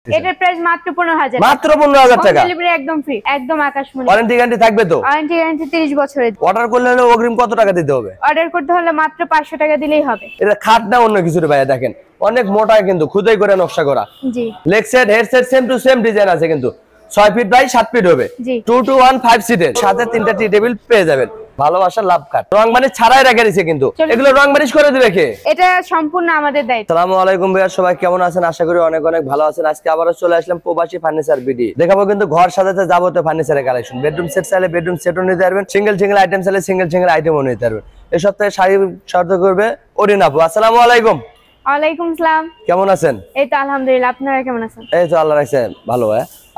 এটার প্রাইস মাত্র 15000 মাত্র 15000 টাকা ডেলিভারি একদম ফ্রি একদম আকাশমণি ওয়ারেন্টি গ্যারান্টি থাকবে তো ওয়ারেন্টি গ্যারান্টি 30 বছরের অর্ডার করলে অগ্রিম কত টাকা দিতে হবে অর্ডার করতে হলে মাত্র 500 টাকা দিলেই হবে এটা খাট না অন্য কিছু ভাইয়া দেখেন অনেক মোটা কিন্তু খুদাই করে নকশা করা জি leg set head set same to same design আছে কিন্তু 6 ফিট বাই 7 ফিট হবে 2 to 1 5 সিটের সাথে তিনটা টি টেবিল পেয়ে যাবেন ভালোবাসার লাভ কাট রং বানিশ ছাড়াই রেখে দিয়েছে কিন্তু এগুলো রং বানিশ করে দিবে কে এটা সম্পূর্ণ আমাদের দায়িত্ব আসসালামু আলাইকুম ভাইয়া সবাই কেমন আছেন আশা করি অনেক অনেক ভালো আছেন আজকে আবারো চলে আসলাম প্রবাসী ফার্নিচার বিডি দেখাবো কিন্তু ঘর সাজাতে যাবতীয় ফার্নিচারের কালেকশন বেডরুম সেট চাইলে বেডরুম সেটও নিতে পারবেন সিঙ্গেল আইটেম চাইলে সিঙ্গেল আইটেমও নিতে পারবেন এই সপ্তাহে শাড়ি শর্ত করবে অরিন আপু আসসালামু আলাইকুম ওয়ালাইকুম আসসালাম কেমন আছেন এই তো আলহামদুলিল্লাহ আপনারা কেমন আছেন এই তো আল্লাহ রাখছে ভালো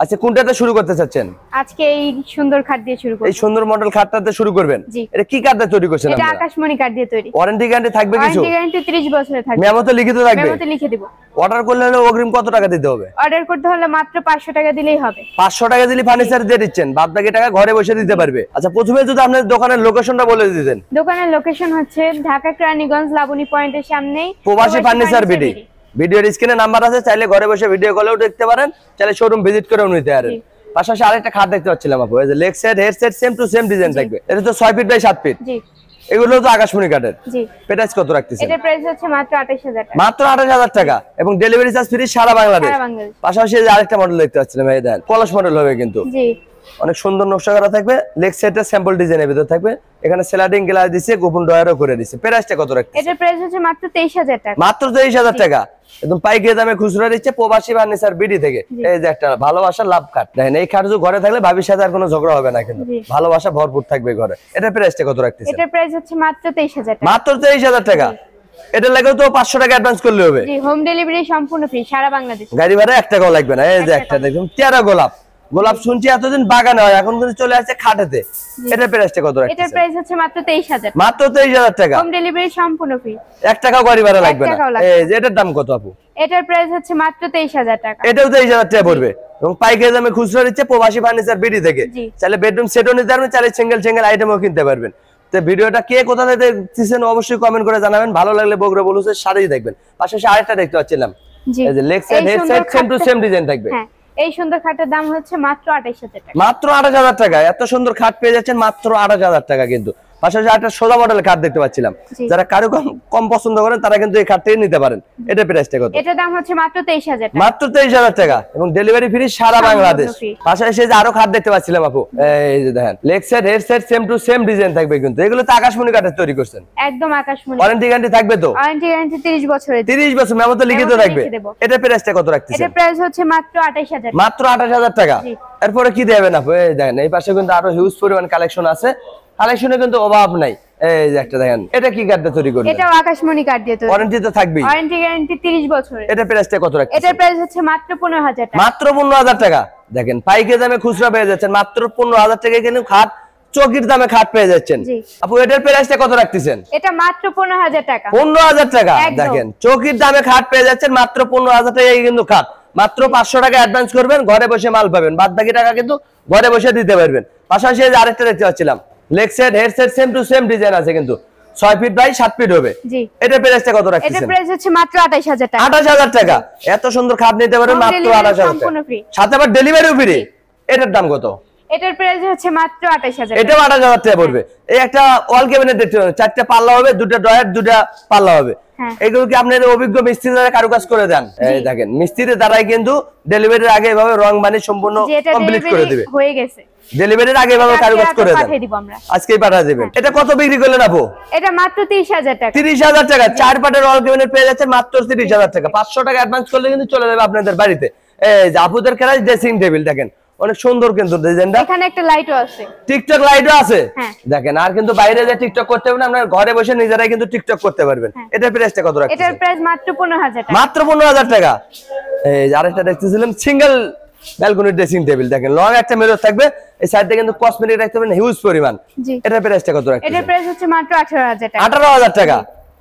আচ্ছা কোনটাতে শুরু করতে চাচ্ছেন আজকে এই সুন্দর খাট দিয়ে শুরু করব এই সুন্দর মডেল খাটটাতে শুরু করবেন এটা কি কাঠ দিয়ে তৈরি করছেন এটা আপনারা আকাশমণি কাঠ দিয়ে তৈরি ওয়ারেন্টি গ্যারান্টি থাকবে কিছু ওয়ারেন্টি গ্যারান্টি 30 বছরের থাকবে মেমোতে লিখিত থাকবে মেমোতে লিখে দেব অর্ডার করলে অগ্রিম কত টাকা দিতে হবে অর্ডার করতে হলে মাত্র 500 টাকা দিলেই হবে 500 টাকা দিলে ফার্নিচার দিয়ে দিচ্ছেন বাদ বাকি টাকা ঘরে বসে দিতে পারবে আচ্ছা প্রথমে যদি আপনাদের দোকানের লোকেশনটা বলে দিতেন দোকানের লোকেশন হচ্ছে ঢাকা কেরানীগঞ্জ লাবণী পয়েন্টের সামনেই প্রবাসী ফার্নিচার বিডি ভিডিওর স্ক্রিনে নাম্বার আছে চাইলে ঘরে বসে ভিডিও কলেও দেখতে পারেন চাইলে শোরুম ভিজিট করেও নিতে পারেন পাশাপাশি আরেকটা খাট দেখতে পাচ্ছিলাম আপু এই যে leg set head set same to same design থাকবে এটা তো 6 ফিট বাই 7 ফিট জি এগুলো তো আকাশমণি কাঠের জি প্রাইস কত রাখতেছেন এটার প্রাইস হচ্ছে মাত্র 28000 টাকা মাত্র 28000 টাকা এবং ডেলিভারি চার্জ ফ্রি সারা বাংলাদেশ পাশাপাশি এই যে আরেকটা মডেল দেখতে পাচ্ছিলাম এই দেখেন কলস মডেল হবে কিন্তু জি অনেক সুন্দর নকশা করা থাকবে লেগ সেটের স্যাম্পল ডিজাইনের ভিতর থাকবে এখানে স্লাইডিং গ্লাস দিয়েছে গোপন ডয়ারও করে দিয়েছে প্রাইসটা কত রাখতেছেন এটার প্রাইস হচ্ছে মাত্র 23000 টাকা মাত্র 23000 টাকা একদম পাইকারি দামে খুচরা দিচ্ছে প্রবাসী ফার্নিচার বিডি থেকে এই যে একটা ভালোবাসা লাভ কাট দেখেন এই খাট যদি ঘরে থাকলে ভাবির সাথে আর কোনো ঝগড়া হবে না কিন্তু ভালোবাসা ভরপুর থাকবে ঘরে এটার প্রাইসটা কত রাখতেছেন এটার প্রাইস হচ্ছে মাত্র 23000 টাকা মাত্র 23000 টাকা এটা লাগেও তো 500 টাকা অ্যাডভান্স করলে হবে জি হোম ডেলিভারি সম্পূর্ণ ফ্রি সারা বাংলাদেশ গাড়ি ভাড়া 1 টাকাও লাগবে না এই যে একটা দেখুন তেরা গোলাপ শুনছি এতদিন বাগানে হয় এখন কিন্তু চলে আসছে খাটেতে এটার প্রাইসটা কত রাখছেন এটার প্রাইস হচ্ছে মাত্র 23000 মাত্র 23000 টাকা হোম ডেলিভারি সম্পূর্ণ ফ্রি 1 টাকাও গাড়ি ভাড়া লাগবে না এই যে এটার দাম কত আপু এটার প্রাইস হচ্ছে মাত্র 23000 টাকা এটাও 23000 টাকা পড়বে এবং পাইকারি দামে খুচরা দিচ্ছে প্রবাসী ফার্নিচার বিডি থেকে চাইলে বেডরুম সেটও নিতে পারবেন চাইলে সিঙ্গেল আইটেমও কিনতে পারবেন তো ভিডিওটা কে কোথা থেকে দেখছেন অবশ্যই কমেন্ট করে জানাবেন ভালো লাগলে বগুড়া বলুসের সাথেই দেখবেন পাশাপাশি আরেকটা দেখতে পাচ্ছিলাম এই যে leg set head set same to same design থাকবে হ্যাঁ এই সুন্দর খাটের দাম হচ্ছে মাত্র 28000 টাকা মাত্র 28000 টাকা এত সুন্দর খাট পেয়ে যাচ্ছেন মাত্র 28000 টাকা কিন্তু পাশাপাশি একটা সোজা মডেলের খাট দেখতে পাচ্ছিলাম যারা কারো কম পছন্দ করেন তারা কিন্তু এই খাটটাই নিতে পারেন এটা প্রাইসটা কত এটার দাম হচ্ছে মাত্র 23000 টাকা মাত্র 23000 টাকা এবং ডেলিভারি ফ্রি সারা বাংলাদেশ পাশাপাশি যে আরো খাট দেখতে পাচ্ছিলাম আপু এই যে দেখেন leg set head set same to same design থাকবে কিন্তু এগুলো তো আকাশমণি কাঠের তৈরি করছেন একদম আকাশমণি ওয়ারেন্টি গ্যারান্টি থাকবে তো ওয়ারেন্টি গ্যারান্টি 30 বছরের 30 বছর মেমোতে লিখিত থাকবে এটা প্রাইসটা কত রাখতেছেন এটার প্রাইস হচ্ছে মাত্র 28000 মাত্র 28000 টাকা এরপরে কি দেবেন আপু এই দেখেন এই পাশে কিন্তু আরো হিউজ পরিমাণ কালেকশন আছে কালেকশনে কিন্তু অভাব নাই এই যে একটা দেখেন এটা কি কাঠ দিয়ে তৈরি করবেন এটাও আকাশমণি কাঠ দিয়ে তৈরি ওয়ারেন্টি তো থাকবেই ওয়ারেন্টি গ্যারান্টি 30 বছরের এটা প্রাইসটা কত রাখছেন এটার প্রাইস হচ্ছে মাত্র 15000 টাকা মাত্র 15000 টাকা দেখেন পাইকারি দামে খুচরা পেয়ে যাচ্ছেন মাত্র 15000 টাকায় কিন্তু খাট চৌকির দামে খাট পেয়ে যাচ্ছেন আপু এটার প্রাইসটা কত রাখতেছেন এটা মাত্র 15000 টাকা 15000 টাকা দেখেন চৌকির দামে খাট পেয়ে যাচ্ছেন মাত্র 15000 টাকায় কিন্তু খাট মাত্র 500 টাকা অ্যাডভান্স করবেন ঘরে বসে মাল পাবেন বাদ বাকি টাকা কিন্তু ঘরে বসে দিতে পারবেন পাশাপাশি আরেকটা দেখতে পাচ্ছিলাম leg set head set same to same design আছে কিন্তু 6 ফিট বাই 7 ফিট হবে এটা প্রাইসটা কত রাখছেন এটা প্রাইস হচ্ছে মাত্র 28000 টাকা 28000 টাকা এত সুন্দর খাট নিতে পারেন মাত্র 28000 টাকা সাথে আবার ডেলিভারিও ফ্রি এটার দাম কত এটার প্রাইস হচ্ছে মাত্র 28000 এটা 28000 টাকা পড়বে এই একটা ওয়াল ক্যাবিনেট দেখতে পাবেন চারটি পাল্লা হবে দুটো ডয়ার দুটো পাল্লা হবে এগুলো কি আপনাদের অভিজ্ঞ মিস্ত্রি দ্বারা কারুকাজ করে দেন এই দেখেন মিস্ত্রির দ্বারাই কিন্তু ডেলিভারির আগে এভাবে রং বানিয়ে সম্পূর্ণ কমপ্লিট করে দিবে হয়ে গেছে ডেলিভারির আগে এভাবে কারুকাজ করে দেন আজকেই পাঠিয়ে দিবেন এটা কত বিক্রি করলেন আপু এটা মাত্র 30000 টাকা 30000 টাকা চার পাটের ওয়াল ক্যাবিনেট পেয়ে যাচ্ছে মাত্র 30000 টাকা 500 টাকা অ্যাডভান্স করলে কিন্তু চলে যাবে আপনাদের বাড়িতে এই যে আপুদের খেলার ড্রেসিং টেবিল দেখেন অনেক সুন্দর কিন্তু ডিজাইনটা এখানে একটা লাইটও আছে টিকটক লাইটও আছে দেখেন আর কিন্তু বাইরে যে টিকটক করতে হবে না আপনারা ঘরে বসে নিজেরাই কিন্তু টিকটক করতে পারবেন এটার প্রাইসটা কত রাখছেন এটার প্রাইস মাত্র 15000 টাকা মাত্র 15000 টাকা এই আরেকটা দেখতেছিলাম সিঙ্গেল ব্যালকনি ড্রেসিং টেবিল দেখেন লং একটা মিরর থাকবে এই সাইডে কিন্তু কসমেটিক রাখতে পারেন হিউজ পরিমাণ এটার প্রাইসটা কত রাখছেন এটার প্রাইস হচ্ছে মাত্র 18000 টাকা 18000 টাকা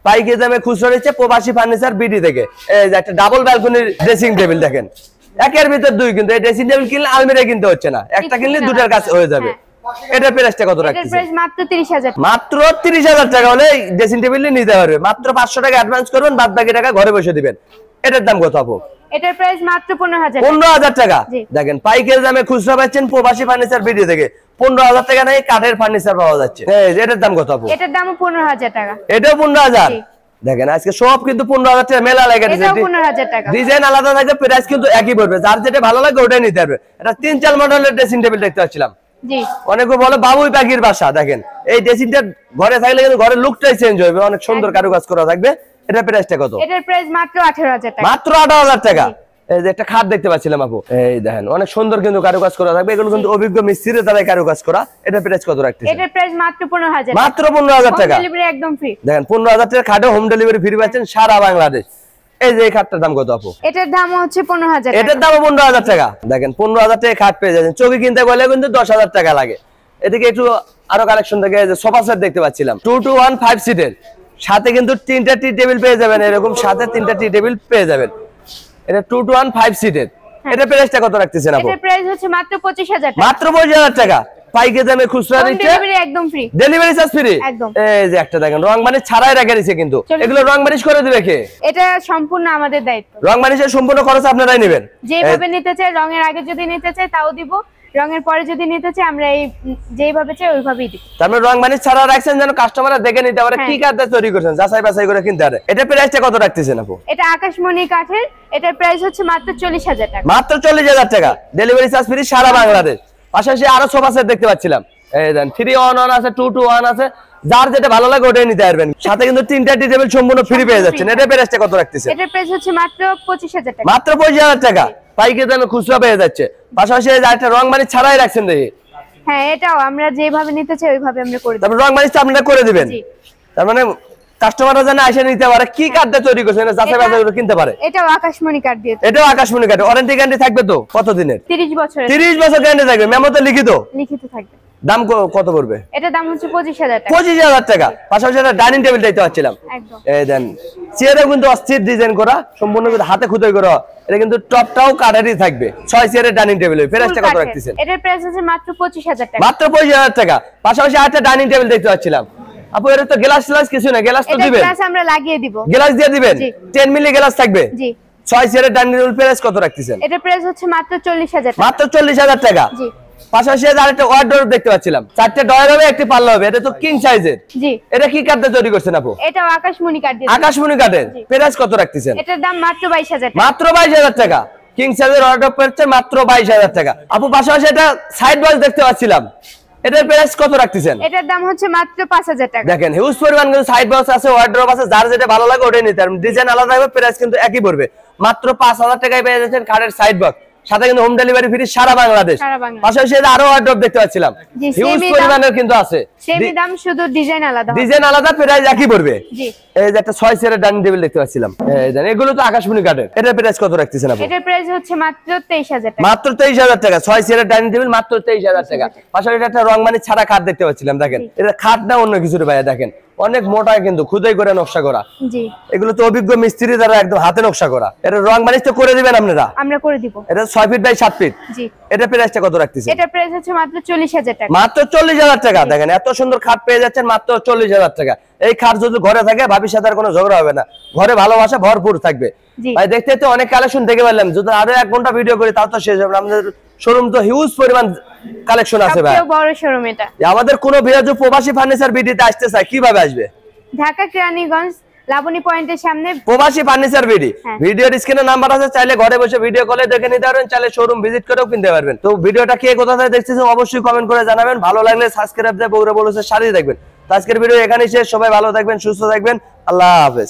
পাইকারি দামে খুচরা দিচ্ছে প্রবাসী ফার্নিচার বিডি থেকে এই যে একটা ডাবল ব্যালকনি ড্রেসিং টেবিল দেখেন একের ভিতর দুই কিন্তু এই ড্রেসিং টেবিল কিনলে আলমিরা কিনতে হচ্ছে না একটা কিনলে দুটার কাছে হয়ে যাবে এটার প্রাইসটা কত রাখছেন এটার প্রাইস মাত্র 30000 মাত্র 30000 টাকা হলে ড্রেসিং টেবিল নিতে পারবে মাত্র 500 টাকা অ্যাডভান্স করবেন বাদ বাকি টাকা ঘরে বসে দিবেন এটার দাম কত আপু? এটার প্রাইস মাত্র 15000 15000 টাকা। জি। দেখেন পাইকারি দামে খুচরা পাচ্ছেন প্রবাসী ফার্নিচার ভিডিও থেকে 15000 টাকা নাই কাঠের ফার্নিচার পাওয়া যাচ্ছে। এই যে এটার দাম কত আপু? এটার দামও 15000 টাকা। এটাও 15000। জি। দেখেন আজকে সব কিন্তু 15000 টাকা মেলা লাগে এটাও 15000 টাকা। ডিজাইন আলাদা থাকবে, প্রাইস কিন্তু একই পড়বে, যার যেটা ভালো লাগে ওটাই নিতে পারবে। এটা 3-4 মডেলের ড্রেসিং টেবিল দেখতে পাচ্ছিলাম। জি। অনেকে বলে বাবুই পাখির বাসা। দেখেন এই ড্রেসিংটা ঘরে থাকলে কিন্তু ঘরের লুকটাই চেঞ্জ হবে, অনেক সুন্দর কারুকাজ করা থাকবে। এটা প্রাইসটা কত? এটার প্রাইস মাত্র 18000 টাকা। মাত্র 18000 টাকা। এই যে একটা খাট দেখতে পাচ্ছিলাম আপু, এই দেখেন অনেক সুন্দর কিন্তু কারুকাজ করা থাকবে, এগুলো কিন্তু অভিজ্ঞ মিস্ত্রির দ্বারা কারুকাজ করা। এটা প্রাইস কত রাখতেছেন? এটার প্রাইস মাত্র 15000 মাত্র 15000 টাকা। হোম ডেলিভারি একদম ফ্রি। দেখেন 15000 টাকা খাটে হোম ডেলিভারি ফ্রি পাচ্ছেন সারা বাংলাদেশ। এই যে এই খাটটার দাম কত আপু? এটার দাম হচ্ছে 15000 টাকা। এটার দাম 15000 টাকা। দেখেন 15000 টাকা খাট পেয়ে যাচ্ছেন। চৌকি কিনতে গেলে কিন্তু 10000 টাকা লাগে। এদিকে একটু আরো কালেকশন থেকে যে সোফা সেট দেখতে পাচ্ছিলাম 2 to 1 5 সিটের, সাথে কিন্তু 3টা টি টেবিল পেয়ে যাবেন, এরকম সাথে 3টা টি টেবিল পেয়ে যাবেন। এটা 2 to 1 5 সিটের। এটা প্রাইসটা কত রাখতেছেন আপু? এটার প্রাইস হচ্ছে মাত্র 25000 টাকা। মাত্র 25000 টাকা। পাইকারি দামে খুচরা হোম দিচ্ছে, ডেলিভারি একদম ফ্রি। Delivery charge free. একদম। এই যে একটা দেখেন রং বানিশ ছাড়াই রেখে দিয়েছে, কিন্তু এগুলো রং বানিশ করে দিবে কে? এটা সম্পূর্ণ আমাদের দায়িত্ব। রং বানিশের সম্পূর্ণ খরচ আপনারাই নেবেন। যেভাবে নিতে চাই, রঙের আগে যদি নিতে চাই তাও দিব, রঙের পরে যদি নিতে চাই আমরা এই যেভাবে চাই ওইভাবেই দিব। তারপরে রং বানিশ ছাড়া রাখছেন যেন কাস্টমাররা দেখে নিতে পারে কি কাঠটা তৈরি করছেন, যাচাই বাছাই করে কিনতে পারে। এটা প্রাইসটা কত রাখতেছেন আপু? এটা আকাশমণি কাঠের, এটার প্রাইস হচ্ছে মাত্র 40000 টাকা। মাত্র 40000 টাকা। ডেলিভারি চার্জ ফ্রি সারা বাংলাদেশ। পাশাপাশি আরো সোফা সেট দেখতে পাচ্ছিলাম, এই দেন 3-1 আছে, 2 to 1 আছে, যার যেটা ভালো লাগে ওটাই নিতে পারবেন। সাথে কিন্তু 3টা টি টেবিল সম্পূর্ণ ফ্রি পেয়ে যাচ্ছেন। এটা প্রাইসটা কত রাখতেছেন? এটার প্রাইস হচ্ছে মাত্র 25000 টাকা। মাত্র 25000 টাকা। পাইকারি দামে খুচরা পেয়ে যাচ্ছে। পাশাপাশি এই যে একটা রং বানিশ ছাড়াই রাখছেন দেখি। হ্যাঁ, এটাও আমরা যেভাবে নিতে চাই ওইভাবে আমরা করে দেব। তারপর রং বানিশটা আপনারা করে দিবেন। জি। তার মানে কাস্টমাররা যেন এসে নিতে পারে কি কাঠটা তৈরি করছেন, যাচাই বাছাই করে কিনতে পারে। এটাও আকাশমণি কাঠ দিয়ে এটাও আকাশমণি কাঠ। ওয়ারেন্টি গ্যারান্টি থাকবে তো কত দিনের? 30 বছরের 30 বছর গ্যারান্টি থাকবে, মেমোতে লিখিত। লিখিত থাকবে। দাম কত পড়বে? এটার দাম হচ্ছে 25000 টাকা। 25000 টাকা। পাশাপাশি একটা ডাইনিং টেবিল দেখতে পাচ্ছিলাম, একদম। এই দেন চেয়ারও কিন্তু অস্থির ডিজাইন করা, সম্পূর্ণ কিন্তু হাতে খুদাই করা। এটা কিন্তু টপটাও কাঠেরই থাকবে। 6 চেয়ারের ডাইনিং টেবিল। প্রাইসটা কত রাখতেছেন? এটার প্রাইস হচ্ছে মাত্র 25000 টাকা। মাত্র 25000 টাকা। পাশাপাশি আরেকটা ডাইনিং টেবিল দেখতে পাচ্ছিলাম আপু, এটা তো গ্লাস কিছু না, গ্লাস তো এটা দিবেন? গ্লাস আমরা লাগিয়ে দিব। গ্লাস দিয়ে দিবেন? জি। 10 মিলি গ্লাস থাকবে। জি। 6 চেয়ারের ডাইনিং টেবিল প্রাইস কত রাখতেছেন? এটার প্রাইস হচ্ছে মাত্র 40000 টাকা। মাত্র 40000 টাকা। জি। পাশাপাশি আরেকটা ওয়ার্ডরোব দেখতে পাচ্ছিলাম, 4টে ডয়ার হবে, একটি পাল্লা হবে। এটা তো কিং সাইজের। জি। এটা কি কাঠে তৈরি করছেন আপু? এটাও আকাশমণি কাঠ দিয়ে। আকাশমণি কাঠের। জি। প্রাইস কত রাখতেছেন? এটার দাম মাত্র 22000 টাকা। মাত্র 22000 টাকা। কিং সাইজের ওয়ার্ডরোব পড়ছে মাত্র 22000 টাকা। আপু পাশাপাশি এটা সাইড বক্স দেখতে পাচ্ছিলাম, এটার প্রাইস কত রাখতেছেন? এটার দাম হচ্ছে মাত্র 5000 টাকা। দেখেন হিউজ পরিমাণ কিন্তু সাইড বক্স আছে, ওয়ার্ডরোব আছে, যার যেটা ভালো লাগে ওটাই নিতে পারবেন। ডিজাইন আলাদা হবে, প্রাইস কিন্তু একই পড়বে। মাত্র 5000 টাকায় পেয়ে যাচ্ছেন কাঠের সাইড বক্স, সাথে কিন্তু হোম ডেলিভারি ফ্রি সারা বাংলাদেশ। পাশাপাশি আরো ওয়ার্ডরোব দেখতে পাচ্ছিলাম, হিউজ পরিমাণের কিন্তু আছে। সেমই দাম, শুধু ডিজাইন আলাদা। ডিজাইন আলাদা, প্রাইস একই পড়বে। জি। এই যে একটা 6 চেয়ারের ডাইনিং টেবিল দেখতে পাচ্ছিলাম, এই দেন এগুলো তো আকাশমণি কাঠের। এটার প্রাইস কত রাখতেছেন আপনি? এটার প্রাইস হচ্ছে মাত্র 23000 টাকা। মাত্র 23000 টাকা। 6 চেয়ারের ডাইনিং টেবিল মাত্র 23000 টাকা। পাশাপাশি একটা রং বানিশ ছাড়া খাট দেখতে পাচ্ছিলাম, দেখেন এটা খাট না অন্য কিছুর ভাইয়া। দেখেন অনেক মোটা, কিন্তু খুদাই করে নকশা করা। জি। এগুলো তো অভিজ্ঞ মিস্ত্রি দ্বারা একদম হাতে নকশা করা। এটা রং বানিশ তো করে দিবেন আপনারা? আমরা করে দিব। এটা 6 ফিট বাই 7 ফিট। জি। এটা প্রাইসটা কত রাখতেছেন? এটার প্রাইস হচ্ছে মাত্র 40000 টাকা। মাত্র 40000 টাকা। দেখেন এত সুন্দর খাট পেয়ে যাচ্ছেন মাত্র 40000 টাকা। এই খাট যদি ঘরে থাকে ভাবির সাথে আর কোনো ঝগড়া হবে না, ঘরে ভালোবাসা ভরপুর থাকবে। জি। ভাই দেখতে দেখতে অনেক কালেকশন দেখে পেলাম, যদি আরো 1 ঘন্টা ভিডিও করি তাও তো শেষ হবে না। আমাদের শোরুম তো হিউজ পরিমাণ কালেকশন আছে ভাই। সবচেয়ে বড় শোরুম এটা। আমাদের কোন ভিডিও যে প্রবাসী ফার্নিচার ভিডিওতে আসতে চায় কিভাবে আসবে? ঢাকা কেরানীগঞ্জ লাবণী পয়েন্টের সামনে প্রবাসী ফার্নিচার ভিডিও। হ্যাঁ। ভিডিওর স্ক্রিনে নাম্বার আছে, চাইলে ঘরে বসে ভিডিও কলে দেখে নিতে পারবেন, চাইলে শোরুম ভিজিট করেও কিনতে পারবেন। তো ভিডিওটা কে কোথা থেকে দেখতেছেন অবশ্যই কমেন্ট করে জানাবেন। ভালো লাগলে সাবস্ক্রাইব দিয়ে বগুড়া বলছে সাথে থাকবেন। তো আজকের ভিডিও এখানেই শেষ। সবাই ভালো থাকবেন, সুস্থ থাকবেন। আল্লাহ হাফেজ।